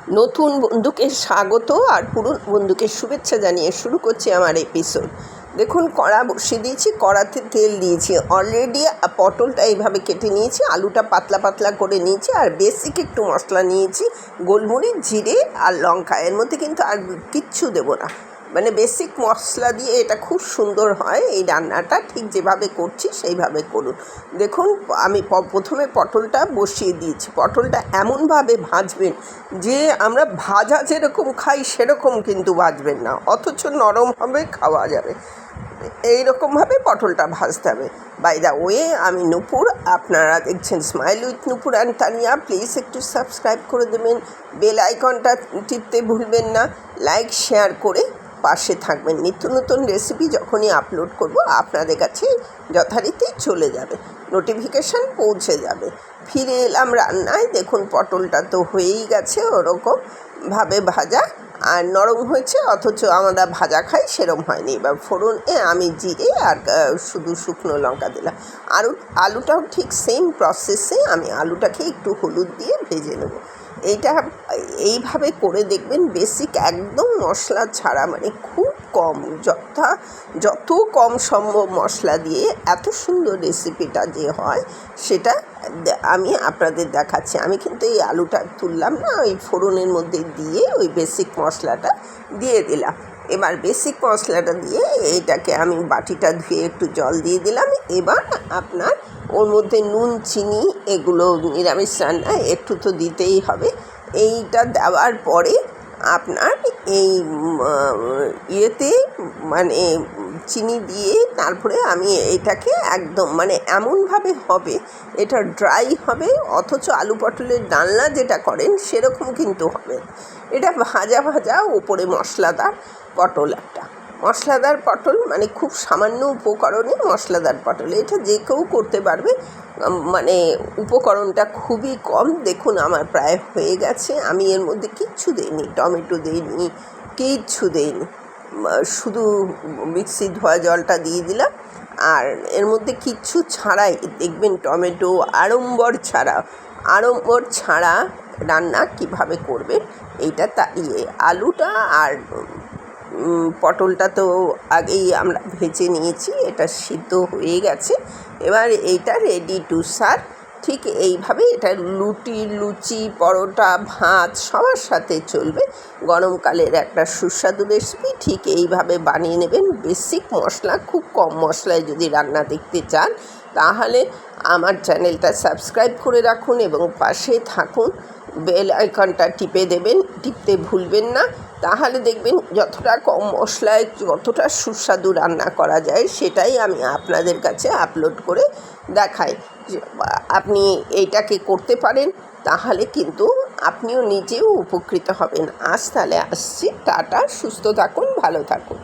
নতুন বন্ধুকে স্বাগত আর পুরনো বন্ধুকে শুভেচ্ছা জানিয়ে শুরু করছি আমার এপিসোড। দেখুন, কড়া বসিয়ে দিয়েছি, কড়াতে তেল দিয়েছি, অলরেডি পটলটা এইভাবে কেটে নিয়েছি, আলুটা পাতলা পাতলা করে নিয়েছি, আর বেসিক একটু মশলা নিয়েছি, গোলমরিচ, জিরে আর লঙ্কা। এর মধ্যে কিন্তু আর কিচ্ছু দেবো না, মানে বেসিক মশলা দিয়ে এটা খুব সুন্দর হয় এই রান্নাটা। ঠিক যেভাবে করছি সেইভাবে করুন। দেখুন, আমি প্রথমে পটলটা বসিয়ে দিয়েছি। পটলটা এমনভাবে ভাজবেন যে আমরা ভাজা যেরকম খাই সেরকম কিন্তু ভাজবেন না, অথচ নরমভাবে খাওয়া যাবে। এইরকমভাবে পটলটা ভাজতে হবে। বাই দ্য ওয়ে, আমি নূপুর, আপনারা দেখছেন smile with Nupur and Tania. Please একটু সাবস্ক্রাইব করে দেবেন, বেল আইকনটা টিপতে ভুলবেন না, লাইক শেয়ার করে পাশে থাকবেন। নিত্য নতুন রেসিপি যখনই আপলোড করব আপনাদের কাছে যথারীতি চলে যাবে, নোটিফিকেশান পৌঁছে যাবে। ফিরে এলাম রান্নায়। দেখুন, পটলটা তো হয়েই গেছে ওরকমভাবে ভাজা, আর নরম হয়েছে, অথচ আমরা ভাজা খাই সেরম হয়নি। এবার ফোড়নে আমি জিরে আর শুধু শুকনো লঙ্কা দিলাম। আর আলুটাও ঠিক সেম প্রসেসে আমি আলুটাকে একটু হলুদ দিয়ে ভেজে নেব। এইভাবে করে দেখবেন, বেসিক একদম মশলা ছাড়া, মানে খুব কম, যত কম সম্ভব মশলা দিয়ে এত সুন্দর রেসিপিটা যে হয় সেটা আমি আপনাদের দেখাচ্ছি। আমি কিন্তু এই আলুটা তুললাম না, ওই ফোড়নের মধ্যে দিয়ে ওই বেসিক মশলাটা দিয়ে দিলাম। এবার বেসিক মশলাটা দিয়ে এইটাকে আমি বাটিটা ধুয়ে একটু জল দিয়ে দিলাম। এবার আপনার ওর মধ্যে নুন, চিনি, এগুলো নিরামিষ রান্নায় একটু তো দিতেই হবে। এইটা দেওয়ার পরে আপনার এই ইয়েতে মানে চিনি দিয়ে তারপরে আমি এটাকে একদম মানে এমনভাবে হবে, এটা ড্রাই হবে, অথচ আলু পটলের ডালনা যেটা করেন সেরকম কিন্তু হবে। এটা ভাজা ভাজা, ওপরে মশলাদার পটল, একটা মশলাদার পটল, মানে খুব সামান্য উপকরণে মশলাদার পটল। এটা যে কেউ করতে পারবে, মানে উপকরণটা খুবই কম। দেখুন, আমার প্রায় হয়ে গেছে। আমি এর মধ্যে কিচ্ছু দিইনি, টমেটো দিইনি, কিচ্ছু দিইনি, শুধু মিক্সি ধোয়া জলটা দিয়ে দিলাম। আর এর মধ্যে কিচ্ছু ছাড়াই দেখবেন, টমেটো আড়ম্বর ছাড়া রান্না কিভাবে করবেন এইটা আলুটা আর পটলটা তো আগেই আমরা ভেজে নিয়েছি, এটা সিদ্ধ হয়ে গেছে। এবার এইটা রেডি টু সার্ভ। ঠিক এইভাবে এটা লুচি, পরোটা, ভাত সবার সাথে চলবে। গরমকালের একটা সুস্বাদু রেসিপি। ঠিক এইভাবে বানিয়ে নেবেন। বেসিক মশলা, খুব কম মশলায় যদি রান্না দেখতে চান তাহলে আমার চ্যানেলটা সাবস্ক্রাইব করে রাখুন এবং পাশে থাকুন। বেল আইকনটা টিপতে ভুলবেন না। তাহলে দেখবেন যতটা কম মশলায় যতটা সুস্বাদু রান্না করা যায় সেটাই আমি আপনাদের কাছে আপলোড করে দেখাই। আপনি এইটাকে করতে পারেন, তাহলে কিন্তু আপনিও নিজেও উপকৃত হবেন। আজ তাহলে আসছি, টাটা, সুস্থ থাকুন, ভালো থাকুন।